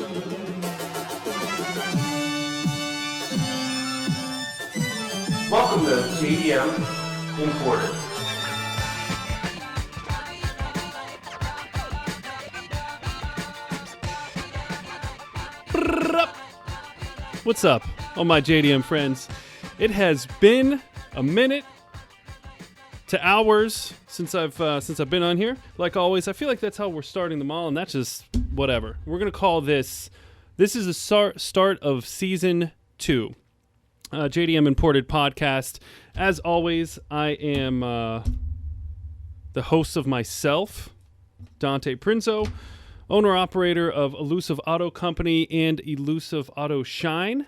Welcome to JDM Imported. What's up, all my JDM friends? It has been a minute to hours since I've been on here. Like always, I feel like that's how we're starting them all, and that's just whatever. We're gonna call this. This is the start of season 2. JDM Imported podcast. As always, I am the host of myself, Dante Prinzo, owner-operator of Elusive Auto Company and Elusive Auto Shine.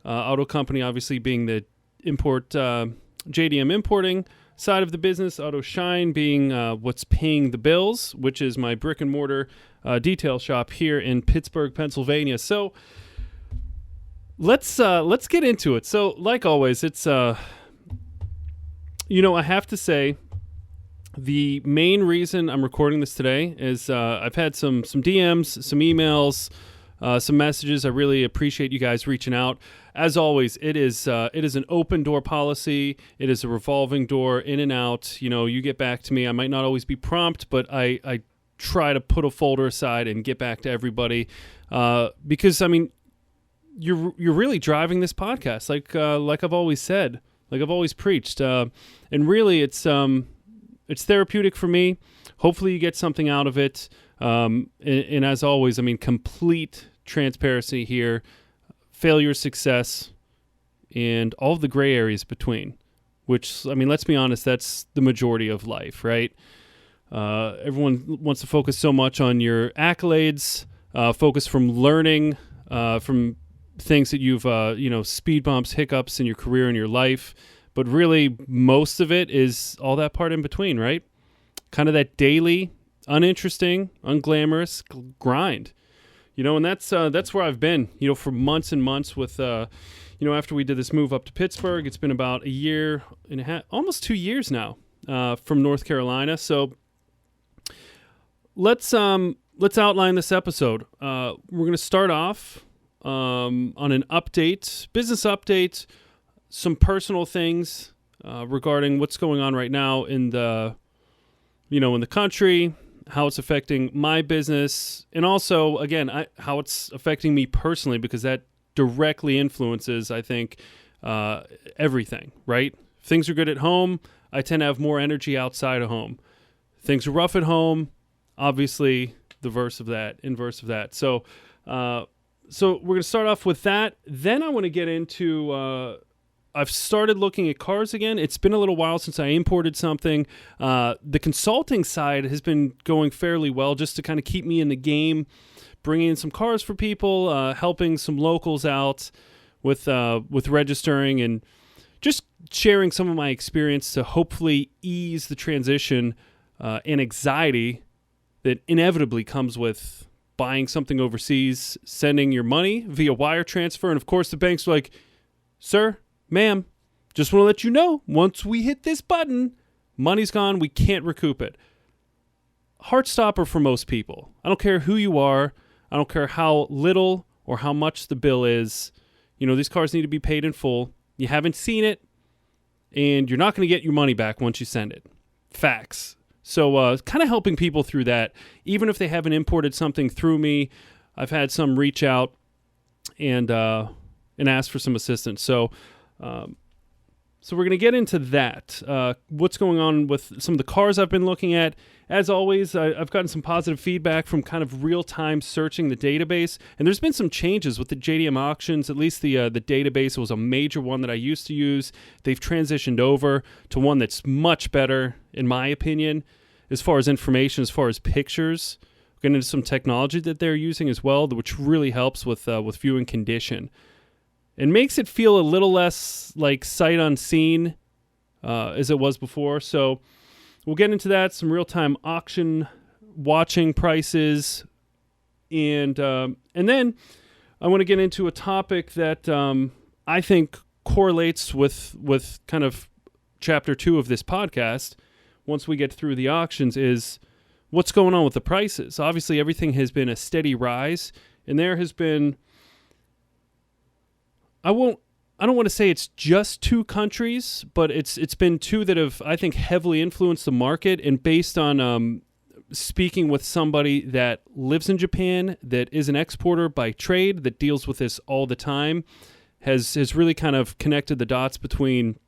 Auto Company obviously being the JDM importing side of the business. Auto Shine being what's paying the bills, which is my brick and mortar detail shop here in Pittsburgh, Pennsylvania. So let's get into it. So like always, it's I have to say, the main reason I'm recording this today is I've had some DMs, some emails, some messages. I really appreciate you guys reaching out. As always, it is an open door policy. It is a revolving door, in and out. You get back to me. I might not always be prompt, but I try to put a folder aside and get back to everybody because, I mean, you're really driving this podcast, like I've always said, like I've always preached, and really it's therapeutic for me. Hopefully you get something out of it. And as always, I mean, complete transparency here, failure, success, and all of the gray areas between, which, I mean, let's be honest, that's the majority of life, right? Everyone wants to focus so much on your accolades, focus from learning, from things that you've, speed bumps, hiccups in your career and your life. But really, most of it is all that part in between, right? Kind of that daily, uninteresting, unglamorous grind. And that's where I've been, for months and months with, after we did this move up to Pittsburgh. It's been about a year and a half, almost 2 years now, from North Carolina. So let's outline this episode. We're going to start off on an update, business update, some personal things regarding what's going on right now in the country, how it's affecting my business, and also, again, how it's affecting me personally, because that directly influences, I think, everything, right? If things are good at home, I tend to have more energy outside of home. Things are rough at home, obviously, the inverse of that. So we're going to start off with that. Then I want to get into... I've started looking at cars again. It's been a little while since I imported something. The consulting side has been going fairly well, just to kind of keep me in the game, bringing in some cars for people, helping some locals out with registering, and just sharing some of my experience to hopefully ease the transition and anxiety that inevitably comes with buying something overseas, sending your money via wire transfer. And of course, the bank's like, "Sir, ma'am, just want to let you know, once we hit this button, money's gone. We can't recoup it." Heartstopper for most people. I don't care who you are. I don't care how little or how much the bill is. These cars need to be paid in full. You haven't seen it, and you're not going to get your money back once you send it. Facts. So kind of helping people through that. Even if they haven't imported something through me, I've had some reach out and ask for some assistance. So we're going to get into that. What's going on with some of the cars I've been looking at. As always, I've gotten some positive feedback from kind of real-time searching the database. And there's been some changes with the JDM auctions. At least the database was a major one that I used to use. They've transitioned over to one that's much better, in my opinion, as far as information, as far as pictures. We're getting into some technology that they're using as well, which really helps with viewing condition. It makes it feel a little less like sight unseen as it was before. So we'll get into that, some real-time auction watching prices, and then I want to get into a topic that I think correlates with kind of chapter 2 of this podcast. Once we get through the auctions, is what's going on with the prices. Obviously, everything has been a steady rise, And there has been, I don't want to say it's just two countries, but it's been two that have, I think, heavily influenced the market. And based on speaking with somebody that lives in Japan, that is an exporter by trade, that deals with this all the time, has really kind of connected the dots between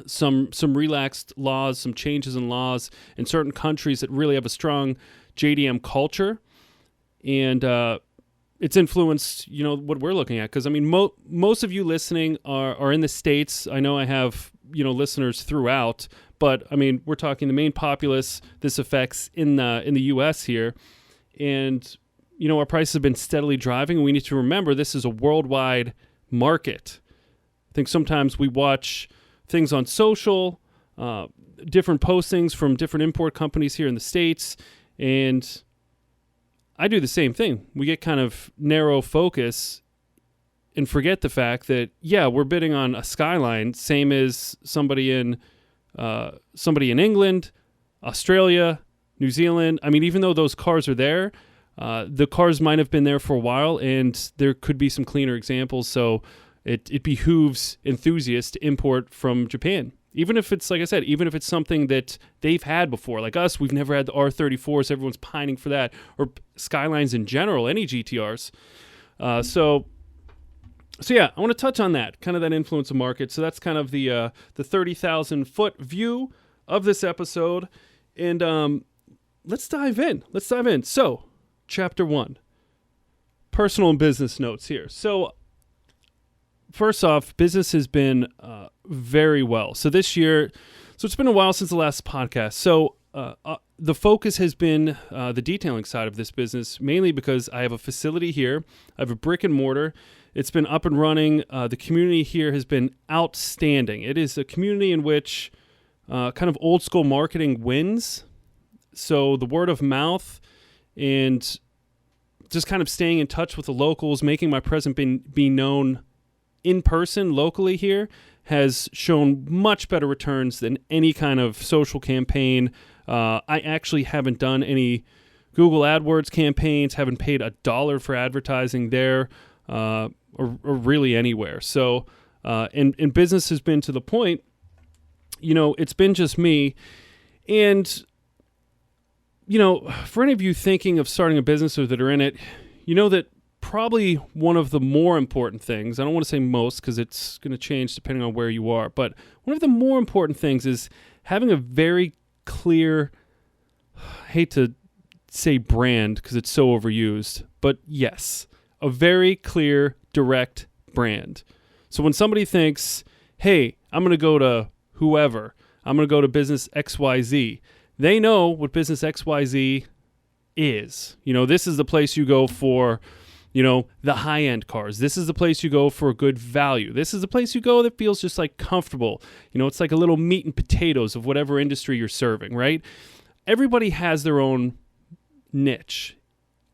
some relaxed laws, some changes in laws in certain countries that really have a strong JDM culture. And it's influenced, what we're looking at. Because, I mean, most of you listening are in the States. I know I have, listeners throughout. But, I mean, we're talking the main populace this affects in the U.S. here. And, our prices have been steadily driving. And we need to remember this is a worldwide market. I think sometimes we watch things on social, different postings from different import companies here in the States, and I do the same thing. We get kind of narrow focus and forget the fact that, we're bidding on a Skyline, same as somebody in England, Australia, New Zealand. I mean, even though those cars are there, the cars might have been there for a while, and there could be some cleaner examples. So it behooves enthusiasts to import from Japan. Even if it's, like I said, even if it's something that they've had before. Like us, we've never had the R34s. Everyone's pining for that. Or Skylines in general, any GTRs. So yeah, I want to touch on that, kind of that influence of market. So that's kind of the 30,000-foot view of this episode. And let's dive in. So, Chapter 1, personal and business notes here. So, first off, business has been very well. So this year, it's been a while since the last podcast. So the focus has been the detailing side of this business, mainly because I have a facility here. I have a brick and mortar. It's been up and running. The community here has been outstanding. It is a community in which kind of old school marketing wins. So the word of mouth and just kind of staying in touch with the locals, making my presence be known in person locally here has shown much better returns than any kind of social campaign. I actually haven't done any Google AdWords campaigns, haven't paid $1 for advertising there or really anywhere. So, and business has been to the point, it's been just me. And, for any of you thinking of starting a business or that are in it, that probably one of the more important things, I don't want to say most because it's going to change depending on where you are, but one of the more important things is having a very clear, I hate to say brand because it's so overused, but yes, a very clear, direct brand. So when somebody thinks, hey, I'm going to go to whoever, I'm going to go to business XYZ, they know what business XYZ is. This is the place you go for the high-end cars. This is the place you go for a good value. This is the place you go that feels just like comfortable. It's like a little meat and potatoes of whatever industry you're serving, right? Everybody has their own niche,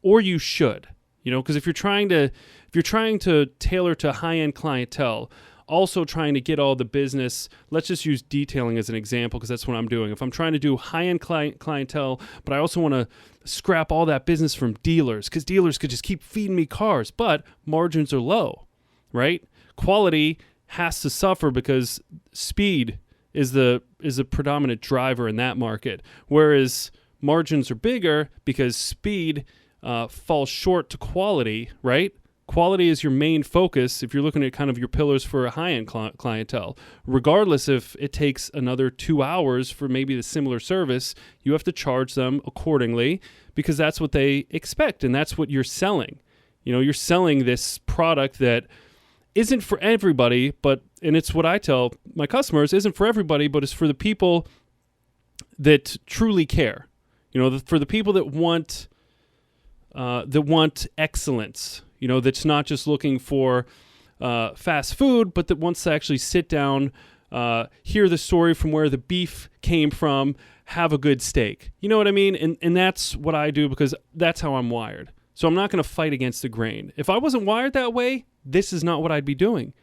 or you should, because if you're trying to tailor to high-end clientele, also trying to get all the business, let's just use detailing as an example because that's what I'm doing. If I'm trying to do high-end clientele, but I also want to scrap all that business from dealers because dealers could just keep feeding me cars, but margins are low, right? Quality has to suffer because speed is the predominant driver in that market, whereas margins are bigger because speed falls short to quality, right? Quality is your main focus if you're looking at kind of your pillars for a high-end clientele. Regardless if it takes another 2 hours for maybe the similar service, you have to charge them accordingly because that's what they expect and that's what you're selling. You're selling this product that isn't for everybody, and it's what I tell my customers, isn't for everybody, but it's for the people that truly care. For the people that want excellence. That's not just looking for fast food, but that wants to actually sit down, hear the story from where the beef came from, have a good steak. You know what I mean? And that's what I do because that's how I'm wired. So I'm not going to fight against the grain. If I wasn't wired that way, this is not what I'd be doing,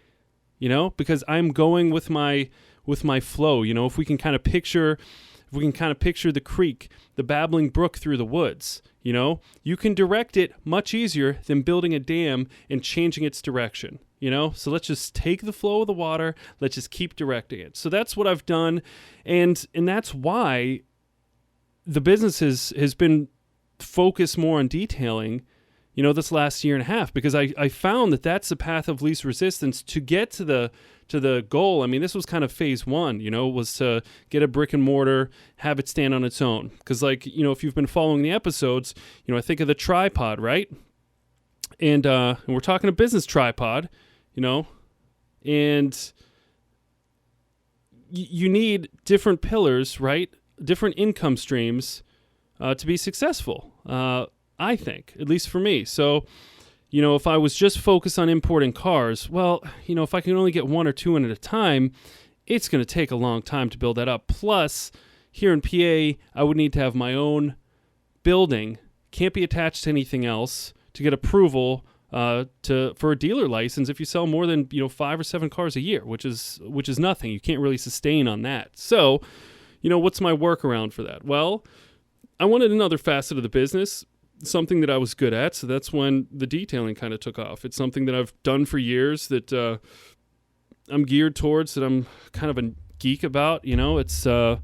because I'm going with my flow. If we can kind of picture if we can kind of picture the creek, the babbling brook through the woods, you can direct it much easier than building a dam and changing its direction, So let's just take the flow of the water. Let's just keep directing it. So that's what I've done. And that's why the business has been focused more on detailing, this last year and a half, because I found that that's the path of least resistance to get to the goal. I mean, this was kind of phase one, was to get a brick and mortar, have it stand on its own. Because if you've been following the episodes, I think of the tripod, right? And we're talking a business tripod, and you need different pillars, right? Different income streams to be successful, I think, at least for me. So, if I was just focused on importing cars, well, if I can only get one or two in at a time, it's going to take a long time to build that up. Plus, here in PA, I would need to have my own building, can't be attached to anything else, to get approval for a dealer license if you sell more than 5 or 7 cars a year, which is nothing. You can't really sustain on that. So, what's my workaround for that? Well, I wanted another facet of the business, something that I was good at. So that's when the detailing kind of took off. It's something that I've done for years, that I'm geared towards, that I'm kind of a geek about. It's that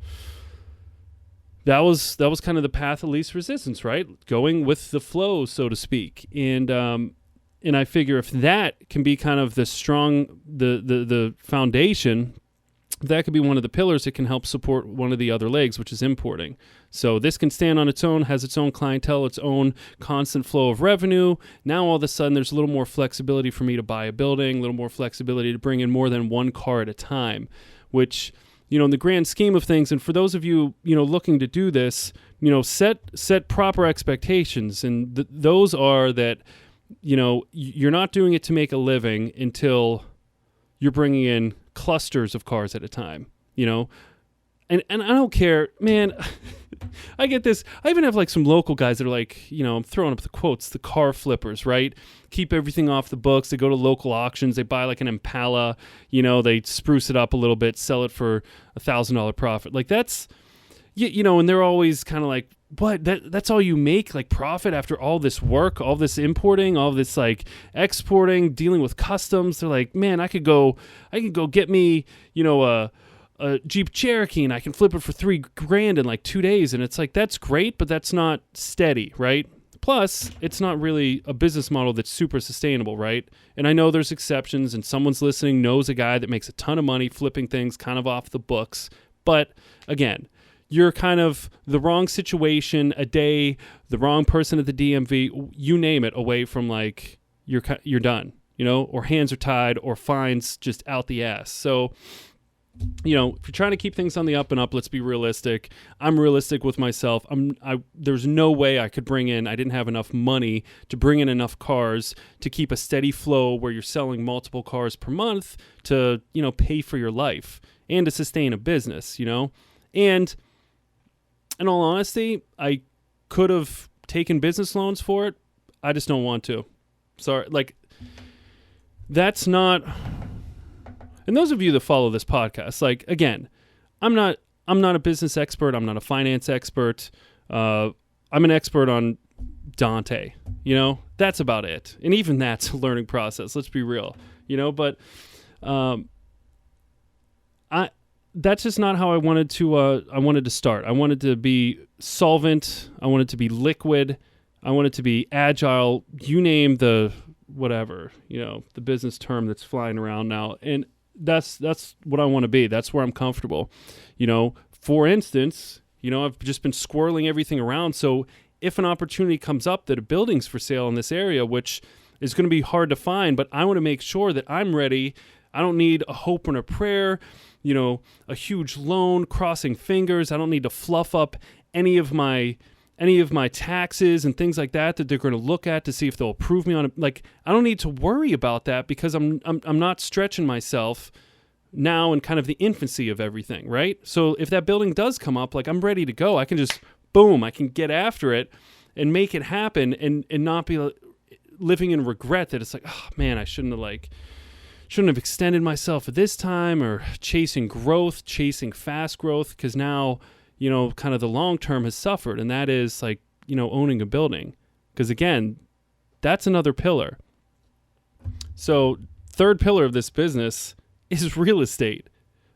was kind of the path of least resistance, right? Going with the flow, so to speak. And I figure if that can be kind of the foundation, that could be one of the pillars. It can help support one of the other legs, which is importing. So this can stand on its own, has its own clientele, its own constant flow of revenue. Now all of a sudden there's a little more flexibility for me to buy a building, a little more flexibility to bring in more than one car at a time, which, in the grand scheme of things, and for those of you, looking to do this, set proper expectations. And those are that, you're not doing it to make a living until you're bringing in clusters of cars at a time, and I don't care, man. I get this. I even have some local guys that are I'm throwing up the quotes, the car flippers, right? Keep everything off the books. They go to local auctions. They buy an Impala, they spruce it up a little bit, sell it for $1,000 profit. That's, and they're always kind of what? That's all you make, profit after all this work, all this importing, all this exporting, dealing with customs. They're man, I could go get me, a Jeep Cherokee, and I can flip it for $3,000 in 2 days. And it's that's great, but that's not steady, right? Plus, it's not really a business model that's super sustainable, right? And I know there's exceptions, and someone's listening knows a guy that makes a ton of money flipping things kind of off the books. But again, you're kind of the wrong situation, a day, the wrong person at the DMV, you name it, away from you're done, or hands are tied, or fines just out the ass. So, if you're trying to keep things on the up and up, let's be realistic. I'm realistic with myself. There's no way I didn't have enough money to bring in enough cars to keep a steady flow where you're selling multiple cars per month to, pay for your life and to sustain a business, And in all honesty, I could have taken business loans for it. I just don't want to. Sorry. That's not... And those of you that follow this podcast, again, I'm not a business expert. I'm not a finance expert. I'm an expert on Dante. That's about it. And even that's a learning process. Let's be real. But that's just not how I wanted to start. I wanted to be solvent. I wanted to be liquid. I wanted to be agile. You name the whatever, the business term that's flying around now. And that's what I want to be. That's where I'm comfortable. For instance, I've just been squirreling everything around. So if an opportunity comes up that a building's for sale in this area, which is going to be hard to find, but I want to make sure that I'm ready. I don't need a hope and a prayer, a huge loan, crossing fingers. I don't need to fluff up any of my taxes and things like that they're going to look at to see if they'll approve me on it. I don't need to worry about that because I'm not stretching myself now in kind of the infancy of everything, right? So if that building does come up, I'm ready to go. I can just, boom, I can get after it and make it happen and not be living in regret that it's oh man, I shouldn't have extended myself at this time, or chasing fast growth, because now, kind of the long term has suffered, and that is like, owning a building. Because again, that's another pillar. So third pillar of this business is real estate.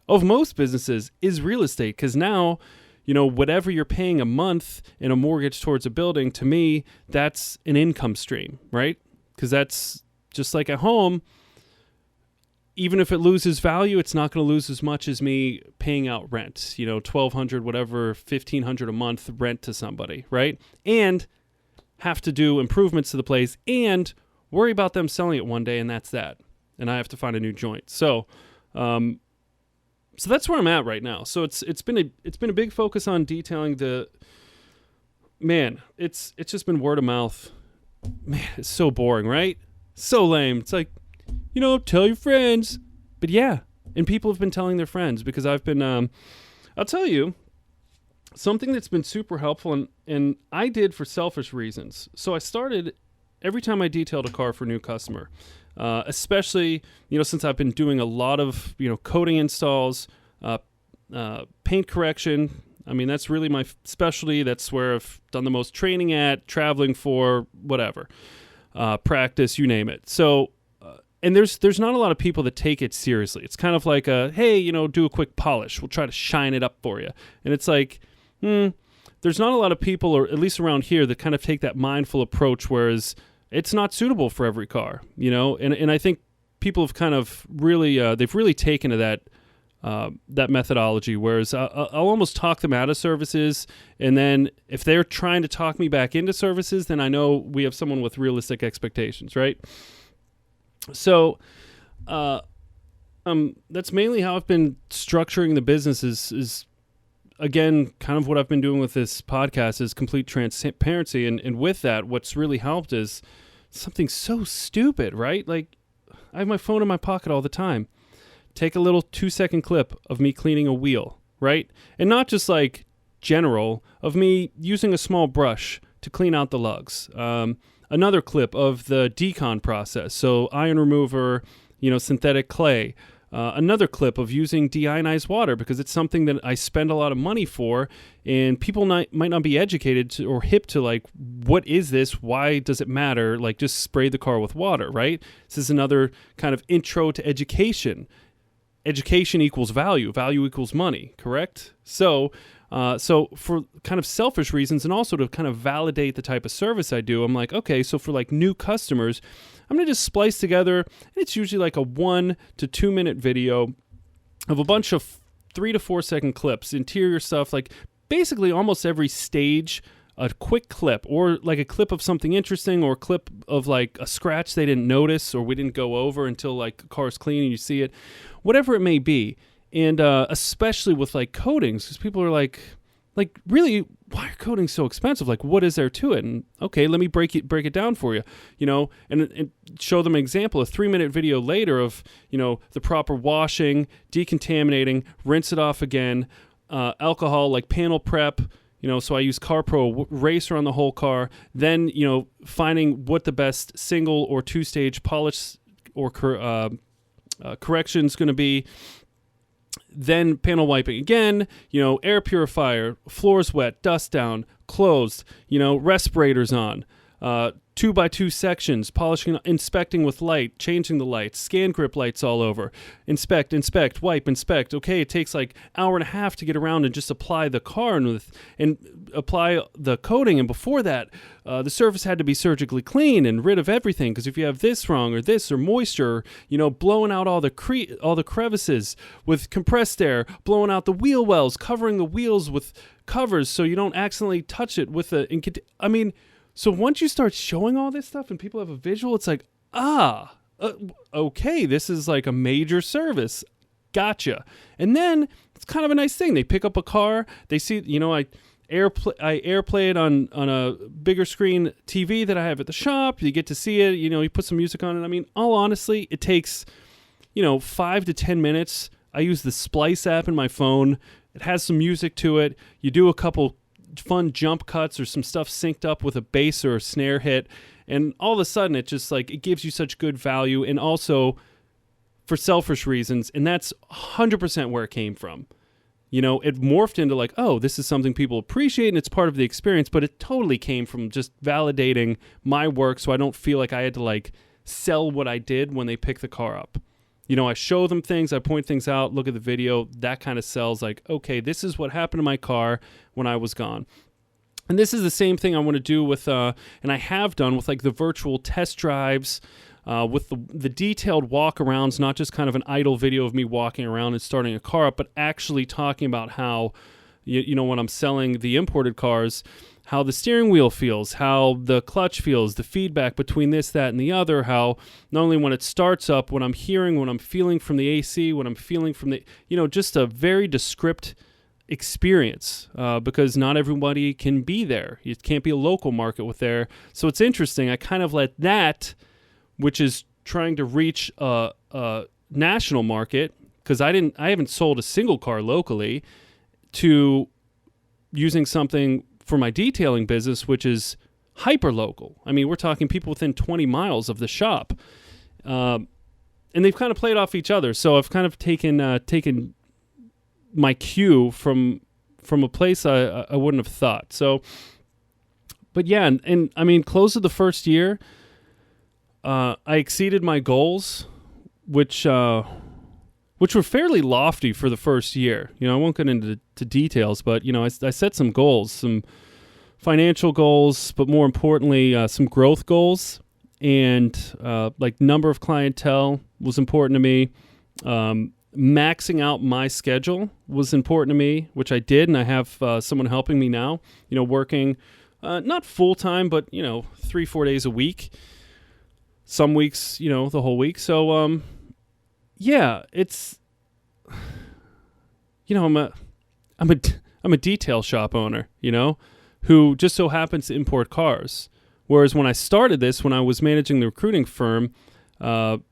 Of most businesses is real estate, because now, whatever you're paying a month in a mortgage towards a building, to me, that's an income stream, right? Because that's just like a home. Even if it loses value, it's not going to lose as much as me paying out rent, $1,200, whatever, $1,500 a month rent to somebody, right? And have to do improvements to the place and worry about them selling it one day, and that's that. And I have to find a new joint. So that's where I'm at right now. So it's been a big focus on detailing it's just been word of mouth. Man, it's so boring, right? So lame. It's like, tell your friends. But yeah, and people have been telling their friends, because I've been, I'll tell you, something that's been super helpful, and I did for selfish reasons. So I started, every time I detailed a car for a new customer, especially, since I've been doing a lot of, coating installs, paint correction. I mean, that's really my specialty. That's where I've done the most training at, traveling for, whatever, practice, you name it. So, and there's not a lot of people that take it seriously. It's kind of like hey, do a quick polish. We'll try to shine it up for you. And it's like, there's not a lot of people, or at least around here, that kind of take that mindful approach, whereas it's not suitable for every car, and I think people have kind of really, they've really taken to that methodology, whereas I'll almost talk them out of services, and then if they're trying to talk me back into services, then I know we have someone with realistic expectations, right? So that's mainly how I've been structuring the business is again, kind of what I've been doing with this podcast is complete transparency. And with that, what's really helped is something so stupid, right? Like, I have my phone in my pocket all the time. Take a little 2-second clip of me cleaning a wheel, right? And not just like general, of me using a small brush to clean out the lugs. Another clip of the decon process. So iron remover, synthetic clay. Another clip of using deionized water, because it's something that I spend a lot of money for, and people might not be educated or hip to, like, what is this? Why does it matter? Like, just spray the car with water, right? This is another kind of intro to education. Education equals value. Value equals money, correct? So for kind of selfish reasons, and also to kind of validate the type of service I do, I'm like, okay, so for like new customers, I'm going to just splice together, and it's usually like a 1 to 2 minute video of a bunch of 3 to 4 second clips, interior stuff, like basically almost every stage, a quick clip, or like a clip of something interesting, or a clip of like a scratch they didn't notice or we didn't go over until like the car's clean and you see it, whatever it may be. And especially with like coatings, because people are like, really, why are coatings so expensive? Like, what is there to it? And okay, let me break it down for you, and show them an example, a 3-minute video later of, the proper washing, decontaminating, rinse it off again, alcohol, like panel prep, so I use CarPro Racer on the whole car, then, finding what the best single or 2-stage polish or correction is going to be. Then panel wiping again, air purifier, floors wet, dust down, closed, respirators on, 2x2 sections, polishing, inspecting with light, changing the lights, scan grip lights all over, inspect, wipe, inspect. Okay, it takes like hour and a half to get around and just apply the car and apply the coating. And before that, the surface had to be surgically clean and rid of everything, because if you have this wrong or this or moisture, blowing out all the crevices with compressed air, blowing out the wheel wells, covering the wheels with covers so you don't accidentally touch it with so once you start showing all this stuff and people have a visual, it's like, okay, this is like a major service. Gotcha. And then it's kind of a nice thing. They pick up a car, they see, I airplay it on a bigger screen TV that I have at the shop. You get to see it, you put some music on it. All honestly, it takes, 5 to 10 minutes. I use the Splice app in my phone. It has some music to it. You do a couple fun jump cuts or some stuff synced up with a bass or a snare hit, and all of a sudden it just like, it gives you such good value. And also for selfish reasons, and that's 100% where it came from. It morphed into like, oh, this is something people appreciate and it's part of the experience, but it totally came from just validating my work so I don't feel like I had to like sell what I did when they pick the car up. I show them things, I point things out, look at the video, that kind of sells like, okay, this is what happened to my car when I was gone. And this is the same thing I want to do with, and I have done with like the virtual test drives, with the detailed walk-arounds, not just kind of an idle video of me walking around and starting a car up, but actually talking about how, when I'm selling the imported cars, how the steering wheel feels, how the clutch feels, the feedback between this, that, and the other, how not only when it starts up, what I'm hearing, what I'm feeling from the AC, what I'm feeling from the, just a very descriptive experience, because not everybody can be there. It can't be a local market with there. So it's interesting. I kind of let that, which is trying to reach a national market, because I haven't sold a single car locally, to using something for my detailing business, which is hyper local. I mean, we're talking people within 20 miles of the shop, and they've kind of played off each other. So I've kind of taken my cue from a place I wouldn't have thought. So, but yeah, and I mean, close of the first year, I exceeded my goals, which were fairly lofty for the first year. I won't get into details, but I set some goals, some financial goals, but more importantly, some growth goals, and like number of clientele was important to me. Maxing out my schedule was important to me, which I did, and I have someone helping me now. Working not full time, but 3-4 days a week. Some weeks, the whole week. So, yeah, it's, I'm a detail shop owner, who just so happens to import cars. Whereas when I started this, when I was managing the recruiting firm, that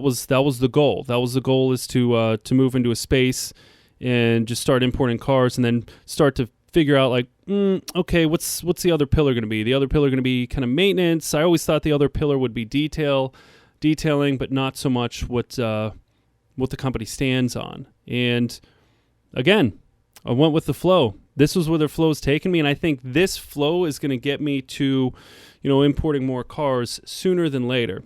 was the goal. That was the goal, is to move into a space and just start importing cars, and then start to figure out like, okay, what's the other pillar going to be? The other pillar going to be kind of maintenance. I always thought the other pillar would be detailing, but not so much what the company stands on. And again, I went with the flow. This was where the flow's taken me, and I think this flow is going to get me to, importing more cars sooner than later.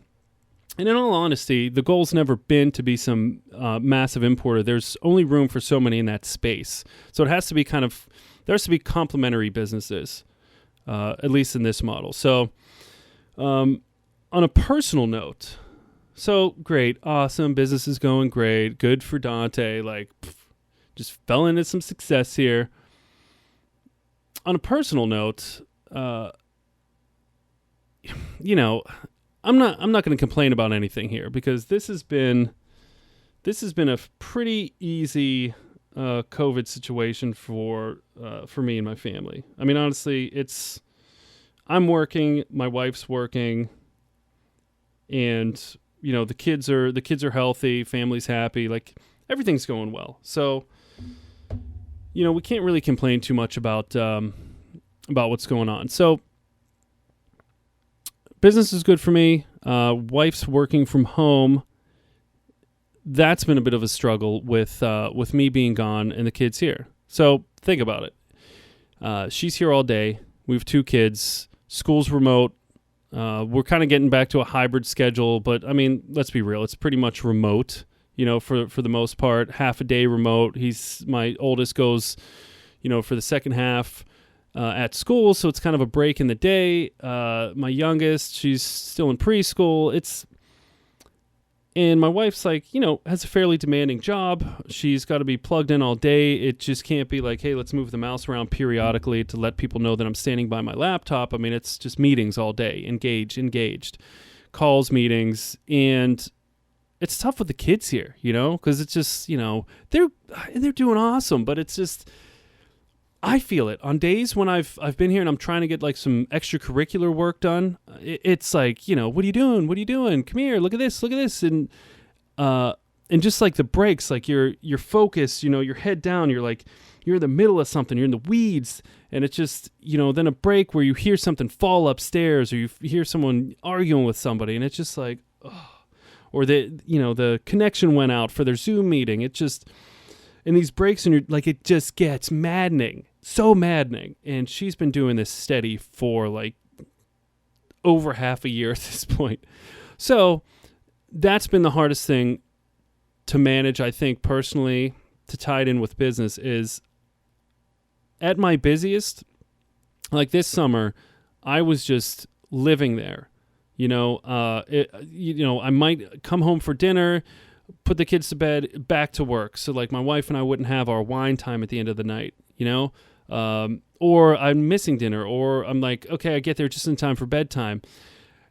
And in all honesty, the goal's never been to be some massive importer. There's only room for so many in that space. So it has to be there has to be complementary businesses, at least in this model. So on a personal note, so great, awesome, business is going great, good for Dante, just fell into some success here. On a personal note, I'm not going to complain about anything here, because this has been a pretty easy COVID situation for me and my family. I mean, honestly, I'm working, my wife's working, and the kids are healthy, family's happy, like everything's going well. So we can't really complain too much about what's going on. So business is good for me. Wife's working from home. That's been a bit of a struggle with me being gone and the kids here. So think about it. She's here all day. We have 2 kids. School's remote. We're kind of getting back to a hybrid schedule, but I mean, let's be real. It's pretty much remote, for the most part. Half a day remote. My oldest goes, for the second half at school, so it's kind of a break in the day. My youngest, she's still in preschool. And my wife's has a fairly demanding job. She's got to be plugged in all day. It just can't be like, hey, let's move the mouse around periodically to let people know that I'm standing by my laptop. I mean, it's just meetings all day, engaged, calls, meetings, and it's tough with the kids here, because it's just, they're doing awesome, but it's just, I feel it on days when I've been here and I'm trying to get some extracurricular work done. It's like, what are you doing? What are you doing? Come here, look at this, and just the breaks, you're focused, your head down, you're in the middle of something, you're in the weeds, and it's just, then a break where you hear something fall upstairs, or you hear someone arguing with somebody, and it's just like, ugh. Or the connection went out for their Zoom meeting. It's And these breaks, and you're like, it just gets maddening, so maddening. And she's been doing this steady for like over half a year at this point. So that's been the hardest thing to manage, I think, personally, to tie it in with business, is at my busiest, like this summer, I was just living there. I might come home for dinner, put the kids to bed, back to work. So like my wife and I wouldn't have our wine time at the end of the night, or I'm missing dinner, or I'm like, okay, I get there just in time for bedtime.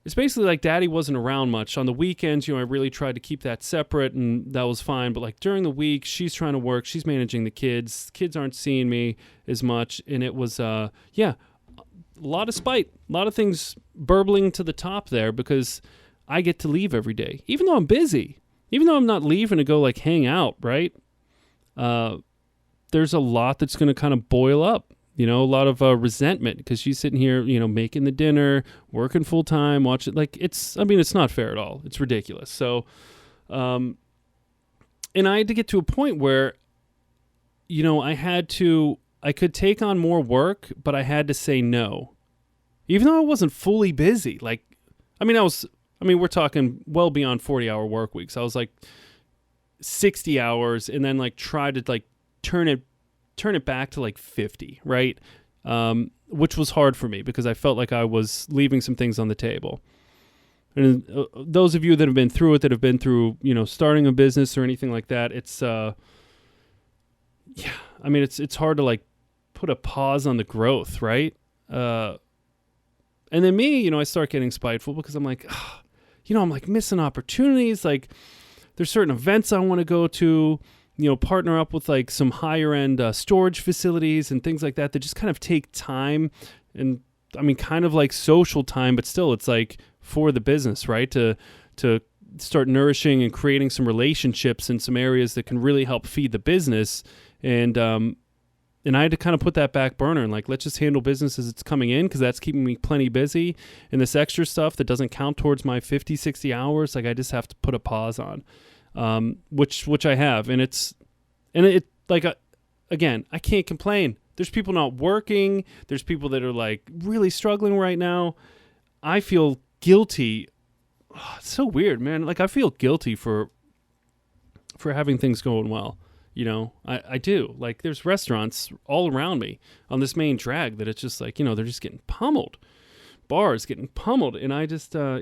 It's basically like daddy wasn't around much. On the weekends, I really tried to keep that separate, and that was fine. But like during the week, she's trying to work. She's managing the kids. Kids aren't seeing me as much. And it was, a lot of spite, a lot of things burbling to the top there, because I get to leave every day, even though I'm busy, even though I'm not leaving to go like hang out, right? There's a lot that's going to kind of boil up, a lot of resentment, because she's sitting here, making the dinner, working full time, watching, like it's not fair at all. It's ridiculous. So, and I had to get to a point where, I could take on more work, but I had to say no, even though I wasn't fully busy. We're talking well beyond 40-hour work weeks. I was like 60 hours, and then like try to like turn it back to like 50, right? Which was hard for me because I felt like I was leaving some things on the table. And those of you that have been through it, that have been through, starting a business or anything like that, it's it's hard to like put a pause on the growth, right? And then me, I start getting spiteful because I'm like, I'm like missing opportunities. Like there's certain events I want to go to, partner up with like some higher end storage facilities and things like that just kind of take time, and kind of like social time, but still it's like for the business, right? To start nourishing and creating some relationships in some areas that can really help feed the business. And I had to kind of put that back burner and like, let's just handle business as it's coming in, because that's keeping me plenty busy. And this extra stuff that doesn't count towards my 50, 60 hours, like I just have to put a pause on, which I have. And again, I can't complain. There's people not working. There's people that are like really struggling right now. I feel guilty. Oh, it's so weird, man. Like I feel guilty for having things going well. I do. Like there's restaurants all around me on this main drag that it's just like, they're just getting pummeled. Bars getting pummeled. And I just, so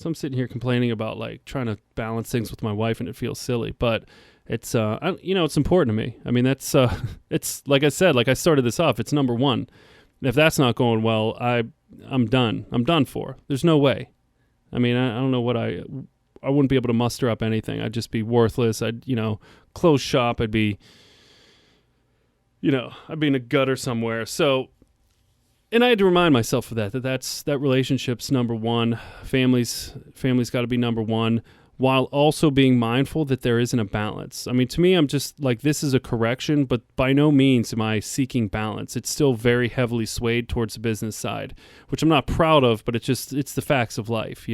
I'm sitting here complaining about like trying to balance things with my wife, and it feels silly, but it's, it's important to me. That's, it's like I said, like I started this off, it's number one. If that's not going well, I'm done. I'm done for. There's no way. I don't know what I wouldn't be able to muster up anything. I'd just be worthless. I'd, close shop. I'd be in a gutter somewhere. So, and I had to remind myself of that relationship's number one. Family's got to be number one, while also being mindful that there isn't a balance. To me, I'm just like, this is a correction, but by no means am I seeking balance. It's still very heavily swayed towards the business side, which I'm not proud of, but it's the facts of life,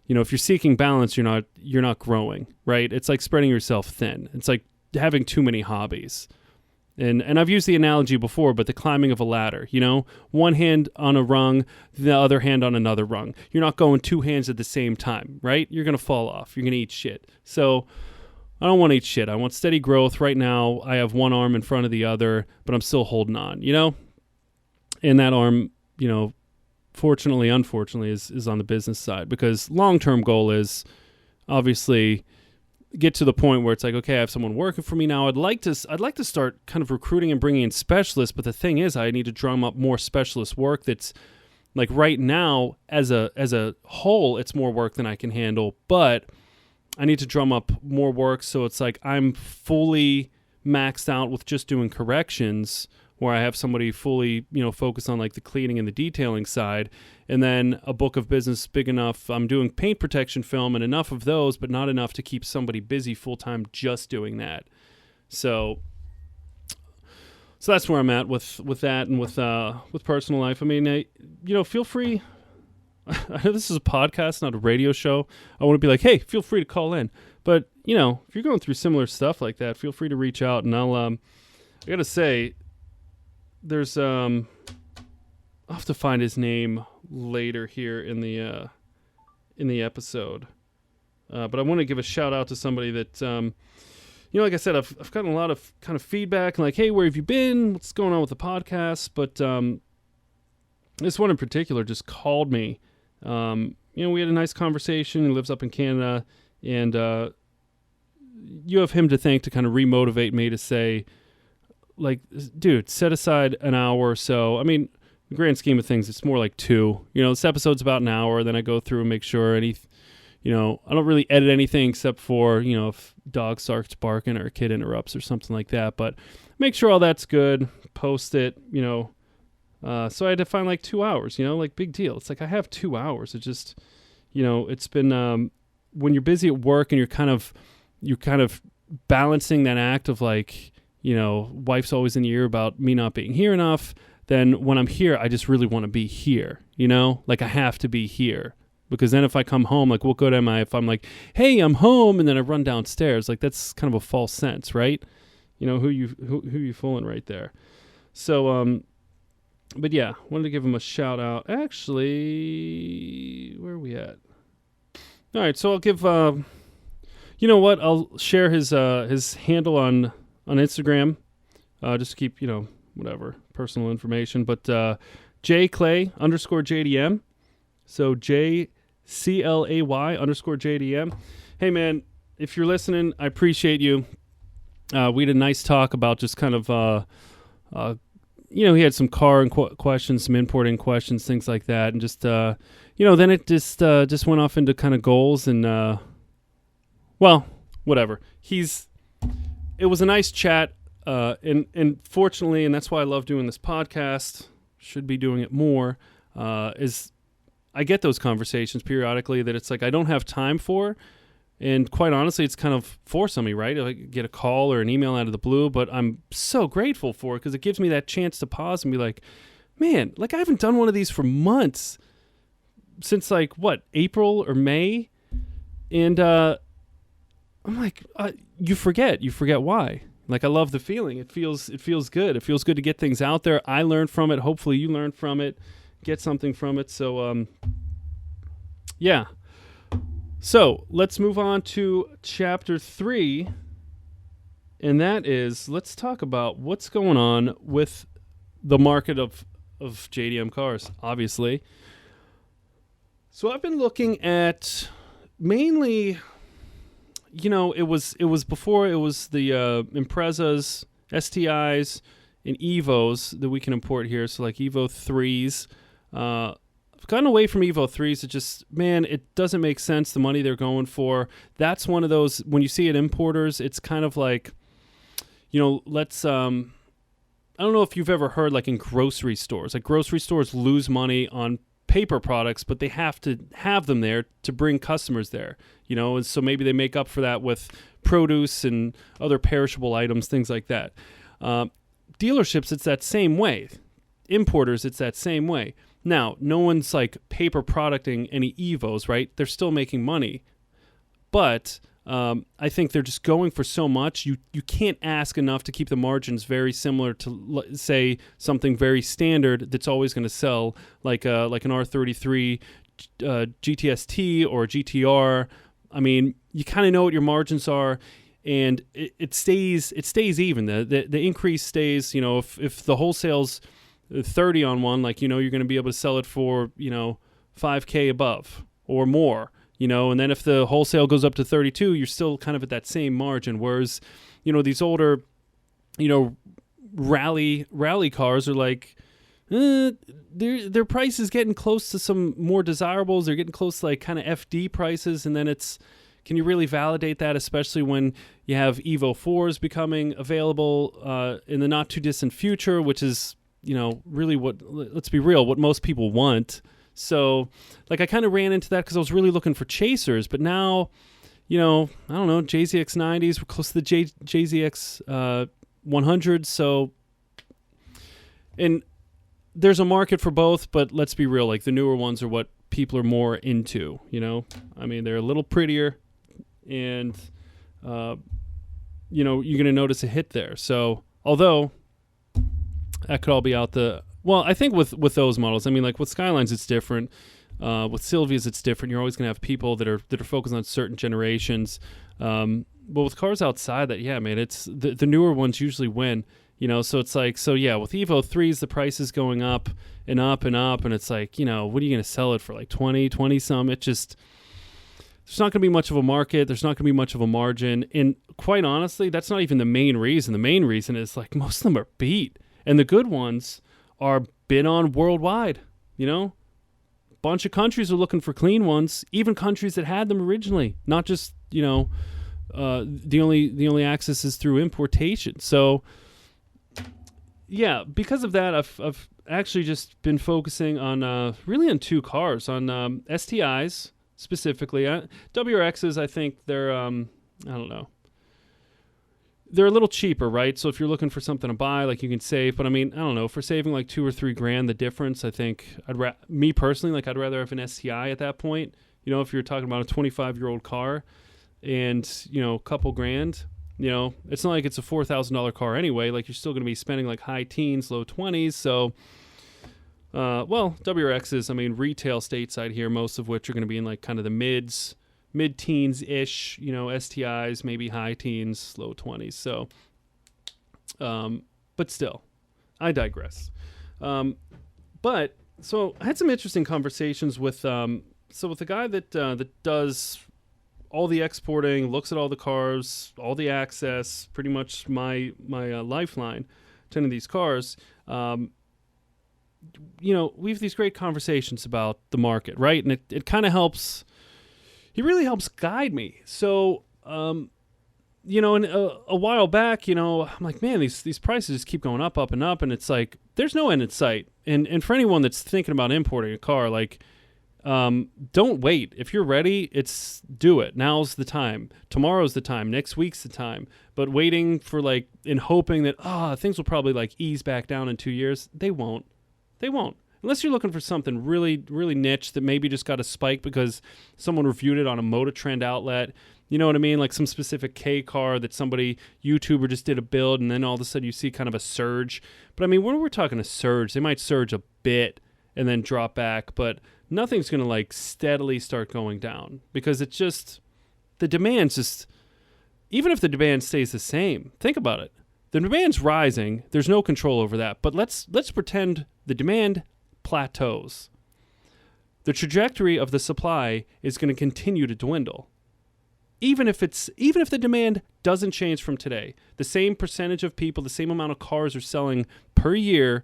if you're seeking balance, you're not growing, right? It's like spreading yourself thin. It's like having too many hobbies. And I've used the analogy before, but the climbing of a ladder, one hand on a rung, the other hand on another rung. You're not going two hands at the same time, right? You're going to fall off. You're going to eat shit. So I don't want to eat shit. I want steady growth. Right now, I have one arm in front of the other, but I'm still holding on, And that arm, fortunately, unfortunately, is on the business side, because long-term goal is obviously get to the point where it's like, okay, I have someone working for me now. I'd like to start kind of recruiting and bringing in specialists, but the thing is, I need to drum up more specialist work. That's like right now, as a whole, it's more work than I can handle, but I need to drum up more work. So it's like I'm fully maxed out with just doing corrections, where I have somebody fully, focused on like the cleaning and the detailing side, and then a book of business big enough. I'm doing paint protection film and enough of those, but not enough to keep somebody busy full time just doing that. So that's where I'm at with that, and with personal life. Feel free. I know this is a podcast, not a radio show. I want to be like, hey, feel free to call in. But, you know, if you're going through similar stuff like that, feel free to reach out. And I got to say, there's, I'll have to find his name later here in the episode. But I want to give a shout out to somebody that, you know, like I said, I've gotten a lot of kind of feedback, like, hey, where have you been? What's going on with the podcast? But this one in particular just called me. You know, we had a nice conversation. He lives up in Canada, and you have him to thank to kind of remotivate me to say, like, dude, set aside an hour or so. I mean, in the grand scheme of things, it's more like 2. You know, this episode's about an hour. Then I go through and make sure you know, I don't really edit anything except for, you know, if dog starts barking or a kid interrupts or something like that. But make sure all that's good, post it, you know. So I had to find like 2 hours, you know, like big deal. It's like I have 2 hours. It just, you know, it's been when you're busy at work and you're kind of balancing that act of like, you know, wife's always in the ear about me not being here enough. Then when I'm here, I just really want to be here, you know, like I have to be here. Because then if I come home, like what good am I if I'm like, hey, I'm home, and then I run downstairs? Like that's kind of a false sense, right? You know, who you fooling right there. So, but yeah, wanted to give him a shout out. Actually, where are we at? All right, so I'll give, you know what? I'll share his handle on Instagram, just to keep, you know, whatever, personal information. But jclay_JDM. So JCLAY_JDM. Hey man, if you're listening, I appreciate you. We had a nice talk about just kind of, you know, he had some car and questions, some importing questions, things like that, and just, you know, then it just went off into kind of goals and, well, whatever. It was a nice chat, and fortunately, and that's why I love doing this podcast. Should be doing it more. Is I get those conversations periodically that it's like I don't have time for, and quite honestly, it's kind of forced on me, right? I get a call or an email out of the blue, but I'm so grateful for it because it gives me that chance to pause and be like, man, like I haven't done one of these for months, since like, what, April or May? And I'm like, you forget why. Like I love the feeling. It feels good. It feels good to get things out there. I learned from it. Hopefully you learned from it. Get something from it. So, yeah. So let's move on to chapter 3. And that is, let's talk about what's going on with the market of JDM cars, obviously. So I've been looking at mainly, you know, it was before it was the Imprezas, STIs, and Evos that we can import here. So like Evo 3s. I've gotten away from Evo 3s. It just, man, it doesn't make sense, the money they're going for. That's one of those, when you see it importers, it's kind of like, you know, let's, I don't know if you've ever heard like in grocery stores. Like grocery stores lose money on paper products, but they have to have them there to bring customers there, you know, and so maybe they make up for that with produce and other perishable items, things like that. Dealerships, it's that same way. Importers, it's that same way. Now, no one's like paper producting any Evos, right? They're still making money. But I think they're just going for so much. You can't ask enough to keep the margins very similar to, say, something very standard that's always going to sell, like an R33 GTST or GTR. I mean, you kind of know what your margins are, and it stays even. The increase stays. You know, if the wholesale's 30 on one, like, you know, you're going to be able to sell it for, you know, $5,000 above or more, you know, and then if the wholesale goes up to 32, you're still kind of at that same margin. Whereas, you know, these older, you know, rally cars are like, their price is getting close to some more desirables. They're getting close to like kind of FD prices. And then it's, can you really validate that, especially when you have Evo 4s becoming available in the not too distant future, which is, you know, really let's be real, what most people want. So, like, I kind of ran into that because I was really looking for chasers, but now, you know, I don't know, JZX 90s, we're close to the JZX 100s, so, and there's a market for both, but let's be real, like, the newer ones are what people are more into, you know? I mean, they're a little prettier, and you're going to notice a hit there. So although that could all be out I think with those models, I mean, like with Skylines, it's different. With Sylvias, it's different. You're always going to have people that are focused on certain generations. But with cars outside that, yeah, man, it's the newer ones usually win. So it's like, with Evo 3s, the price is going up and up and up, and it's like, what are you going to sell it for, like 20 some? It just, there's not going to be much of a market. There's not going to be much of a margin. And quite honestly, that's not even the main reason. The main reason is like most of them are beat, and the good ones are bid on worldwide. Bunch of countries are looking for clean ones, even countries that had them originally, not just, the only access is through importation. So, yeah, because of that, I've actually just been focusing on really on two cars, on STIs specifically. WRXs, I think they're I don't know, they're a little cheaper, right? So if you're looking for something to buy, like you can save. But I mean, I don't know, for saving like $2 or $3 the difference, I think me personally, like I'd rather have an STI at that point. If you're talking about a 25-year-old car and a couple grand. It's not like it's a $4,000 car anyway. Like you're still going to be spending like high teens, low 20s. So, WRXs, I mean, retail stateside here, most of which are going to be in like kind of the mid-teens-ish, STIs, maybe high teens, low 20s. So, but still, I digress. But so I had some interesting conversations with the guy that does all the exporting, looks at all the cars, all the access, pretty much my lifeline to any of these cars. We have these great conversations about the market, right? And it kind of helps. He really helps guide me. So, and a while back, I'm like, man, these prices just keep going up and up, and it's like there's no end in sight. And for anyone that's thinking about importing a car, like, don't wait. If you're ready, do it. Now's the time. Tomorrow's the time. Next week's the time. But waiting for like, and hoping that, things will probably like ease back down in 2 years. They won't. Unless you're looking for something really, really niche that maybe just got a spike because someone reviewed it on a Motor Trend outlet. You know what I mean? Like some specific K car that YouTuber just did a build, and then all of a sudden you see kind of a surge. But I mean, when we're talking a surge, they might surge a bit and then drop back, but nothing's going to like steadily start going down because it's just, the demand's just, even if the demand stays the same, think about it. The demand's rising. There's no control over that. But let's pretend the demand plateaus. The trajectory of the supply is going to continue to dwindle. Even if the demand doesn't change from today, the same percentage of people, the same amount of cars are selling per year,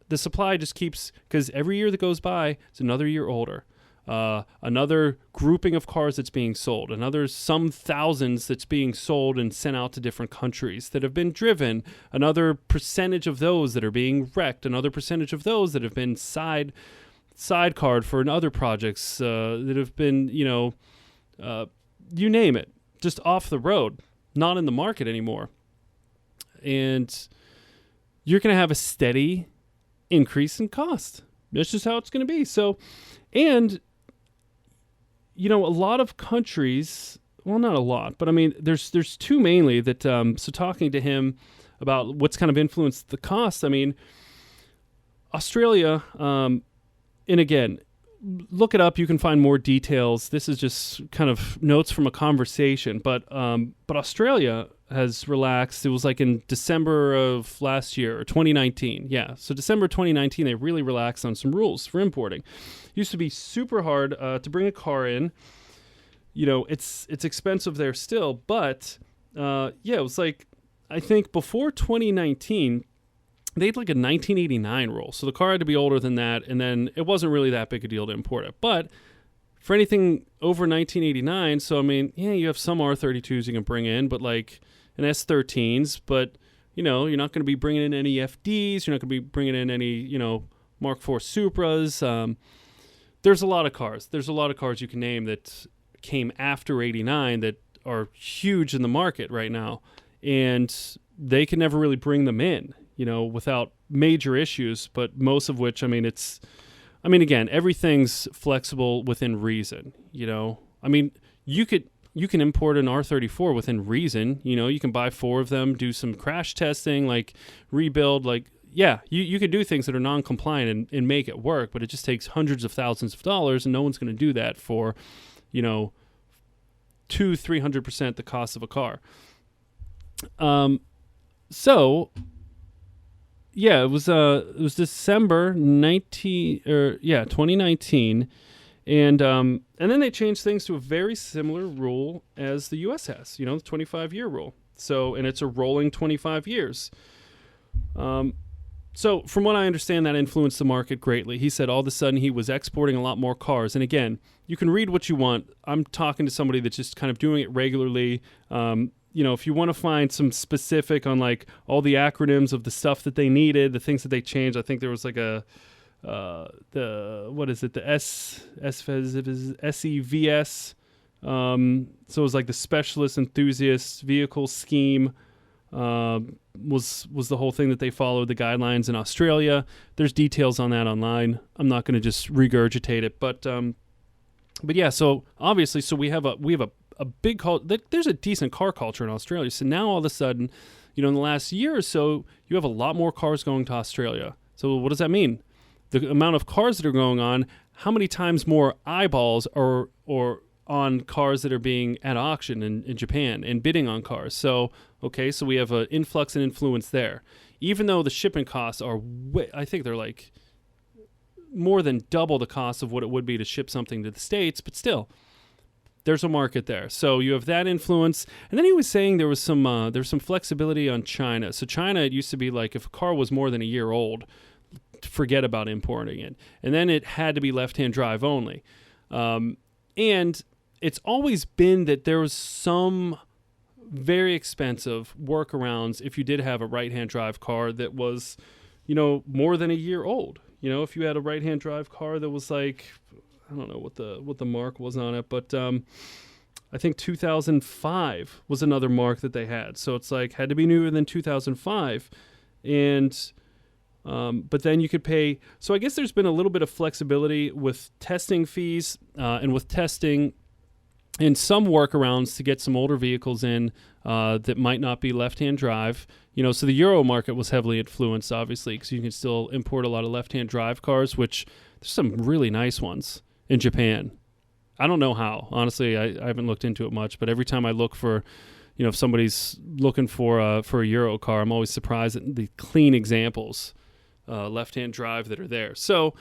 the supply just keeps, because every year that goes by, it's another year older. Another grouping of cars that's being sold, another some thousands that's being sold and sent out to different countries that have been driven, another percentage of those that are being wrecked, another percentage of those that have been sidecarred for other projects that have been, you name it, just off the road, not in the market anymore. And you're going to have a steady increase in cost. That's just how it's going to be. So, and a lot of countries, well, not a lot, but I mean, there's two mainly that, so talking to him about what's kind of influenced the cost, I mean, Australia, and again, look it up. You can find more details. This is just kind of notes from a conversation, but Australia has relaxed. It was like in December of last year, or 2019. Yeah, so December 2019, they really relaxed on some rules for importing. Used to be super hard to bring a car in. It's expensive there still, but it was like, I think before 2019, they had like a 1989 rule. So the car had to be older than that, and then it wasn't really that big a deal to import it. But for anything over 1989, so I mean, yeah, you have some R32s you can bring in, but like an S13s, but you're not going to be bringing in any FDs, you're not going to be bringing in any, Mark IV Supras. There's a lot of cars. There's a lot of cars you can name that came after 89 that are huge in the market right now, and they can never really bring them in, without major issues, but most of which, again, everything's flexible within reason, I mean, you could, you can import an R34 within reason. You can buy 4 of them, do some crash testing, like rebuild, like, yeah, you could do things that are non-compliant and make it work, but it just takes hundreds of thousands of dollars, and no one's going to do that for, 200-300% the cost of a car. So yeah, it was December 2019, and then they changed things to a very similar rule as the U.S. has, the 25-year rule. So, and it's a rolling 25 years. So from what I understand, that influenced the market greatly. He said all of a sudden he was exporting a lot more cars. And again, you can read what you want. I'm talking to somebody that's just kind of doing it regularly. If you want to find some specific on like all the acronyms of the stuff that they needed, the things that they changed, I think there was like the SEVS. So it was like the Specialist Enthusiast Vehicle Scheme. Was the whole thing that they followed, the guidelines in Australia. There's details on that online. I'm not going to just regurgitate it, but yeah. So obviously, we have a big there's a decent car culture in Australia. So now all of a sudden, in the last year or so, you have a lot more cars going to Australia. So what does that mean? The amount of cars that are going on, how many times more eyeballs are on cars that are being at auction in Japan and bidding on cars. So, okay, so we have an influx and influence there. Even though the shipping costs are, I think they're like more than double the cost of what it would be to ship something to the States, but still, there's a market there. So you have that influence. And then he was saying there was some flexibility on China. So China, it used to be like if a car was more than a year old, forget about importing it. And then it had to be left-hand drive only. And it's always been that there was some very expensive workarounds if you did have a right-hand drive car that was, more than a year old. If you had a right-hand drive car that was like, I don't know what the mark was on it, but I think 2005 was another mark that they had. So it's like had to be newer than 2005, and but then you could pay. So I guess there's been a little bit of flexibility with testing fees and with testing. And some workarounds to get some older vehicles in that might not be left-hand drive. So the Euro market was heavily influenced, obviously, because you can still import a lot of left-hand drive cars, which there's some really nice ones in Japan. I don't know how. Honestly, I haven't looked into it much, but every time I look for, if somebody's looking for a Euro car, I'm always surprised at the clean examples, left-hand drive that are there. So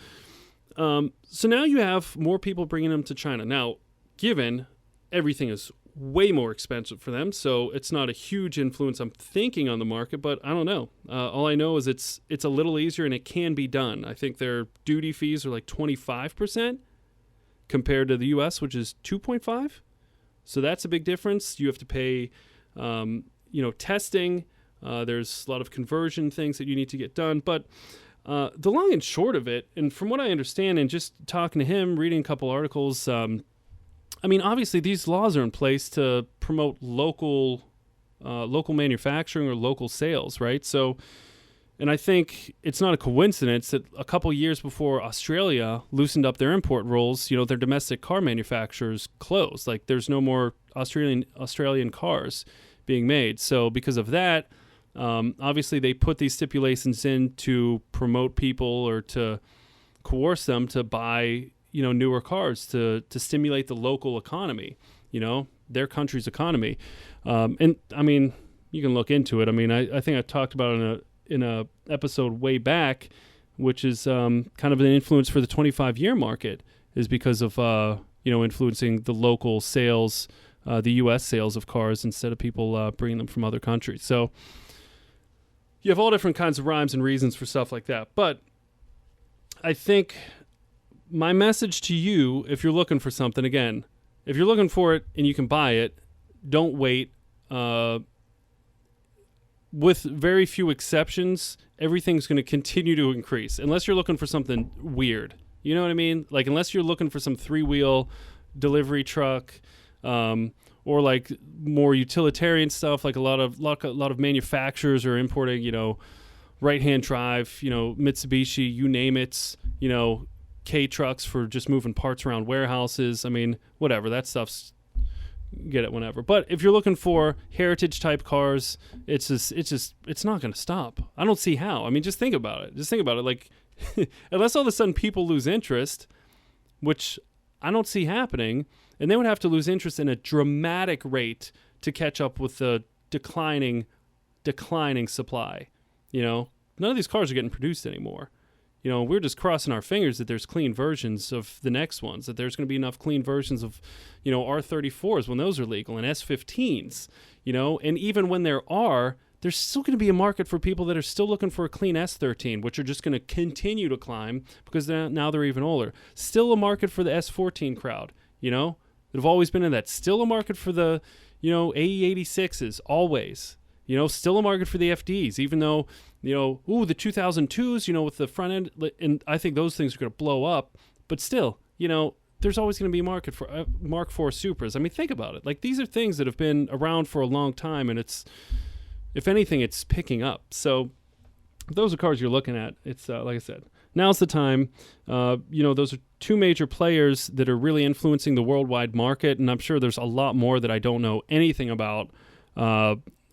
now you have more people bringing them to China. Now, given everything is way more expensive for them, so it's not a huge influence, I'm thinking, on the market, but I don't know. All I know is it's a little easier and it can be done. I think their duty fees are like 25% compared to the U.S., which is 2.5%. So that's a big difference. You have to pay, testing. There's a lot of conversion things that you need to get done. But the long and short of it, and from what I understand and just talking to him, reading a couple articles, obviously these laws are in place to promote local manufacturing or local sales, right? So, and I think it's not a coincidence that a couple years before Australia loosened up their import rules, their domestic car manufacturers closed. Like there's no more Australian cars being made. So because of that, obviously they put these stipulations in to promote people or to coerce them to buy newer cars to stimulate the local economy, their country's economy. And you can look into it. I think I talked about it in a episode way back, which is kind of an influence for the 25-year market is because of, influencing the local sales, the U.S. sales of cars instead of people bringing them from other countries. So you have all different kinds of rhymes and reasons for stuff like that. But I think my message to you, if you're looking for something, again, if you're looking for it and you can buy it, don't wait. With very few exceptions, everything's going to continue to increase unless you're looking for something weird. You know what I mean? Like unless you're looking for some 3-wheel delivery truck, or like more utilitarian stuff, like a lot of manufacturers are importing, right-hand drive, Mitsubishi, you name it, K trucks for just moving parts around warehouses. Whatever, that stuff's get it whenever. But if you're looking for heritage type cars, it's not going to stop. I don't see how. I mean, just think about it. Like, unless all of a sudden people lose interest, which I don't see happening, and they would have to lose interest in a dramatic rate to catch up with the declining supply. None of these cars are getting produced anymore. We're just crossing our fingers that there's clean versions of the next ones, that there's going to be enough clean versions of, R34s when those are legal, and S15s, and even when there's still going to be a market for people that are still looking for a clean S13, which are just going to continue to climb because now they're even older. Still a market for the S14 crowd, that have always been in that. Still a market for the, AE86s, always. Still a market for the FDs, even though, the 2002s, with the front end, and I think those things are going to blow up. But still, there's always going to be a market for Mark IV Supras. I mean, think about it. Like, these are things that have been around for a long time, and if anything, it's picking up. So if those are cars you're looking at, it's like I said, now's the time. Those are two major players that are really influencing the worldwide market, and I'm sure there's a lot more that I don't know anything about.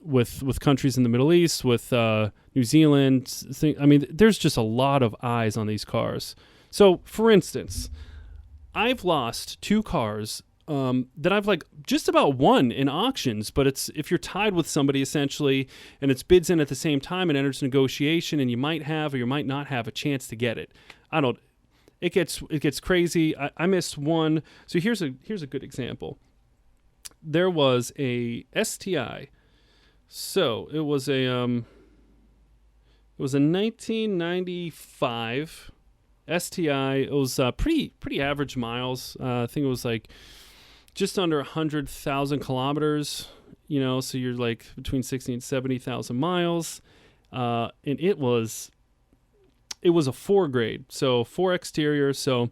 With countries in the Middle East, with New Zealand. There's just a lot of eyes on these cars. So, for instance, I've lost 2 cars that I've just about won in auctions, but it's if you're tied with somebody essentially, and it's bids in at the same time and enters negotiation, and you might have or you might not have a chance to get it. It gets crazy. I missed one. So here's a good example. There was a STI. So it was a 1995 STI. It was pretty average miles. I think it was just under 100,000 kilometers. So you're between 60 and 70,000 miles. And it was a 4 grade, so 4 exterior. So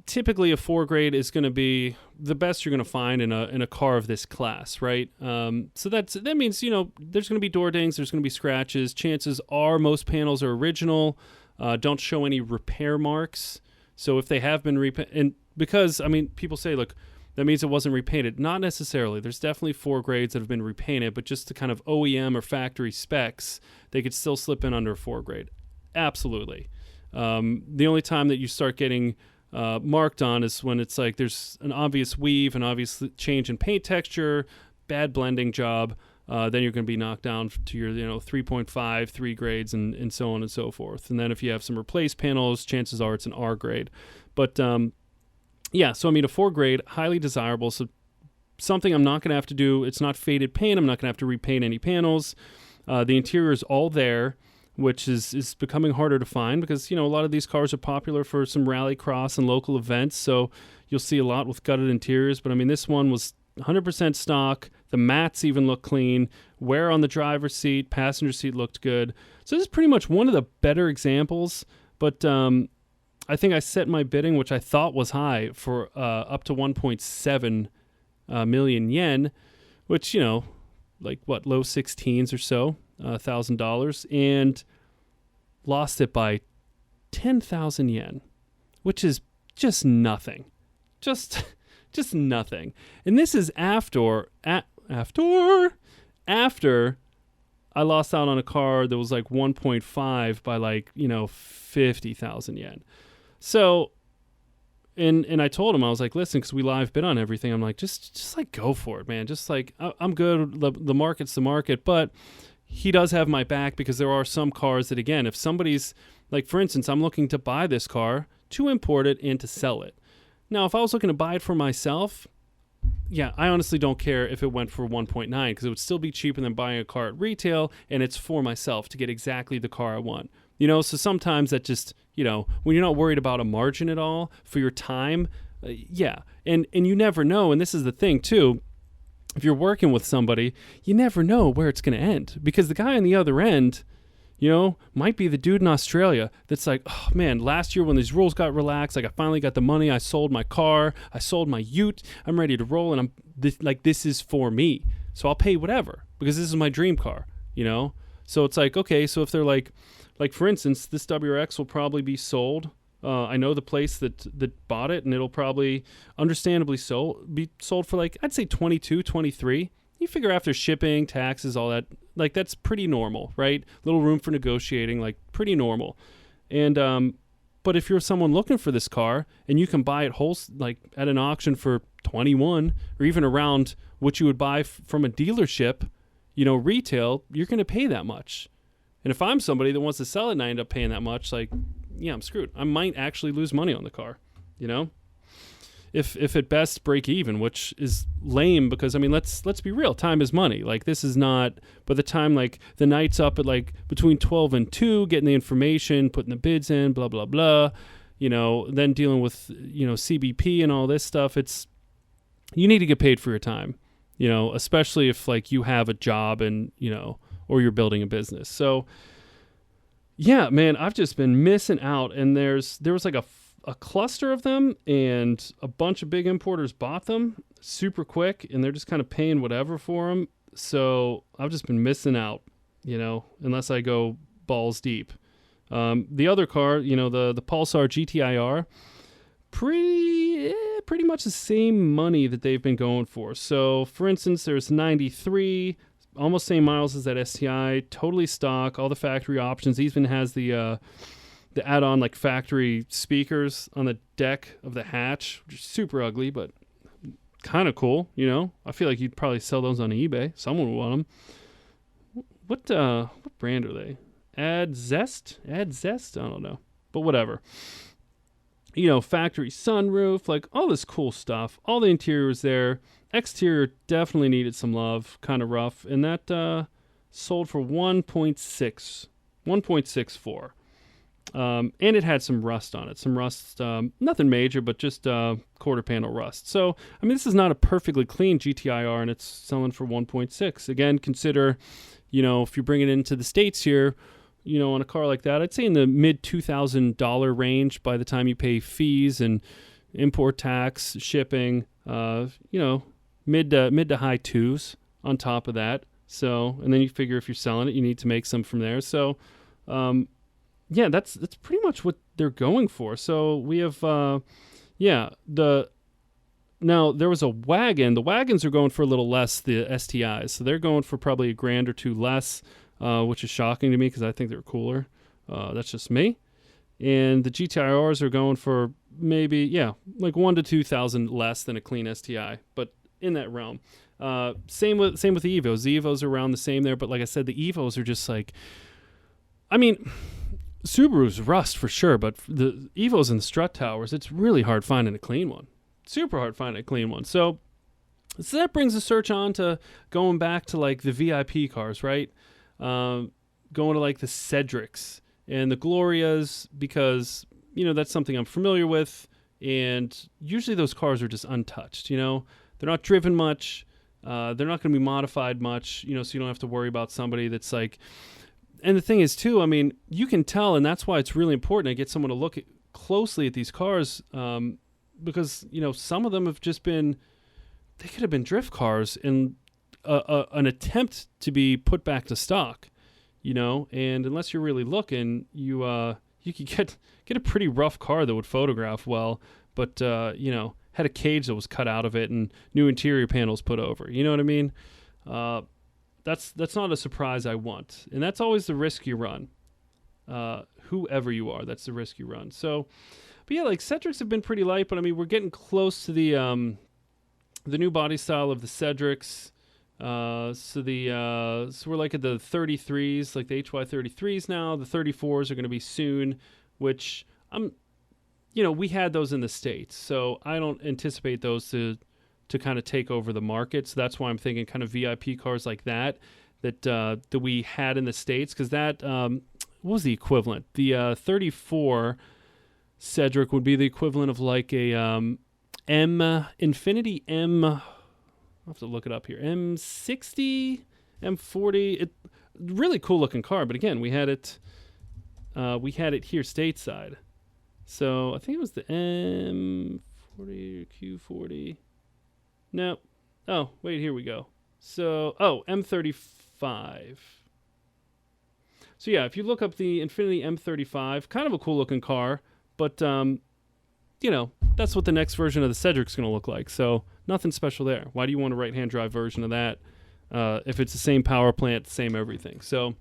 typically a 4 grade is going to be the best you're going to find in a car of this class, right? So that means, there's going to be door dings, there's going to be scratches. Chances are most panels are original, don't show any repair marks. So if they have been repainted, and because, people say, look, that means it wasn't repainted. Not necessarily. There's definitely 4 grades that have been repainted, but just the kind of OEM or factory specs, they could still slip in under a 4 grade. Absolutely. The only time that you start getting marked on is when it's there's an obvious weave, an obvious change in paint texture, bad blending job, then you're going to be knocked down to your 3.5, 3 grades, and so on and so forth. And then if you have some replaced panels, chances are it's an R grade. But so a 4 grade, highly desirable. So something I'm not going to have to do. It's not faded paint. I'm not going to have to repaint any panels. The interior is all there, which is becoming harder to find because, a lot of these cars are popular for some rally cross and local events. So you'll see a lot with gutted interiors. But, this one was 100% stock. The mats even look clean. Wear on the driver's seat, passenger seat looked good. So this is pretty much one of the better examples. But I think I set my bidding, which I thought was high, for up to 1.7 million yen, which, low 16s or so. $1,000, and lost it by 10,000 yen, which is just nothing, just nothing. And this is after I lost out on a car that was 1.5 by 50,000 yen. So, and I told him, I was listen, because we live bid on everything. I'm just go for it, man. Just I'm good. The market's the market, but he does have my back because there are some cars that, again, if somebody's for instance, I'm looking to buy this car to import it and to sell it. Now, if I was looking to buy it for myself, yeah, I honestly don't care if it went for 1.9 because it would still be cheaper than buying a car at retail, and it's for myself to get exactly the car I want. So sometimes that just, when you're not worried about a margin at all for your time, yeah. And you never know, and this is the thing too, if you're working with somebody, you never know where it's going to end because the guy on the other end, might be the dude in Australia that's oh man, last year when these rules got relaxed, I finally got the money, I sold my car, I sold my ute, I'm ready to roll, and this is for me. So I'll pay whatever because this is my dream car, So it's okay, so if they're for instance, this WRX will probably be sold I know the place that bought it, and it'll probably, understandably so, be sold for like, I'd say 22, 23. You figure after shipping, taxes, all that, like that's pretty normal, right? Little room for negotiating, like pretty normal. And but if you're someone looking for this car and you can buy it like at an auction for 21 or even around what you would buy from a dealership, retail, you're going to pay that much. And if I'm somebody that wants to sell it and I end up paying that much, like, yeah, I'm screwed. I might actually lose money on the car, If at best break even, which is lame because, I mean, let's be real. Time is money. Like, this is not, by the time, like, the night's up at, like, between 12 and 2, getting the information, putting the bids in, blah, blah, blah, then dealing with, CBP and all this stuff, you need to get paid for your time, especially if, like, you have a job and, or you're building a business. So, yeah, man, I've just been missing out. And there was like a cluster of them, and a bunch of big importers bought them super quick, and they're just kind of paying whatever for them. So I've just been missing out, unless I go balls deep. The other car, the Pulsar GTIR, pretty much the same money that they've been going for. So, for instance, there's 93, almost same miles as that STI, totally stock, all the factory options. Even has the add-on like factory speakers on the deck of the hatch, which is super ugly, but kind of cool, I feel like you'd probably sell those on eBay. Someone would want them. What brand are they? Add Zest? I don't know. But whatever. Factory sunroof, like all this cool stuff. All the interior was there. Exterior definitely needed some love, kind of rough. And that sold for 1.64. And it had some rust on it. Some rust, nothing major, but just quarter panel rust. So, I mean, this is not a perfectly clean GTIR, and it's selling for 1.6. Again, consider, if you bring it into the States here, on a car like that, I'd say in the mid $2,000 range by the time you pay fees and import tax, shipping, mid to high twos on top of that. So, and then you figure if you're selling it, you need to make some from there. So, yeah, that's pretty much what they're going for. So we have, now there was a wagon. The wagons are going for a little less, the STIs. So they're going for probably $1,000 or $2,000 less, which is shocking to me because I think they're cooler. That's just me. And the GTIRs are going for maybe, like $1,000 to $2,000 less than a clean STI, but in that realm. Same with the Evos. The Evos are around the same there, but like I said, the Evos are just like, I mean, Subaru's rust for sure, but the Evos and the strut towers, it's really hard finding a clean one. Super hard finding a clean one. So that brings the search on to going back to like the VIP cars, right? Going to like the Cedrics and the Glorias because, that's something I'm familiar with. And usually those cars are just untouched, They're not driven much. They're not going to be modified much, so you don't have to worry about somebody that's like... And the thing is, too, I mean, you can tell, and that's why it's really important to get someone to look closely at these cars because, some of them have just been, they could have been drift cars in an attempt to be put back to stock, and unless you're really looking, you could get a pretty rough car that would photograph well, but, had a cage that was cut out of it and new interior panels put over. You know what I mean? That's not a surprise I want. And that's always the risk you run. Whoever you are, that's the risk you run. So, but yeah, like Cedrics have been pretty light, but I mean, we're getting close to the new body style of the Cedrics. So we're like at the 33s, like the HY33s now. The 34s are going to be soon, which we had those in the States. So I don't anticipate those to kind of take over the market. So that's why I'm thinking kind of VIP cars like that we had in the States. Because that, what was the equivalent? The 34 Cedric would be the equivalent of like a Infiniti M, I'll have to look it up here, M60, M40. Really cool looking car. But again, we had it here stateside. So I think it was the M40 or Q40. No. Oh, wait, here we go. So, M35. So yeah, if you look up the Infiniti M35, kind of a cool looking car, But that's what the next version of the Cedric's going to look like. So nothing special there. Why do you want a right-hand drive version of that if it's the same power plant, same everything? So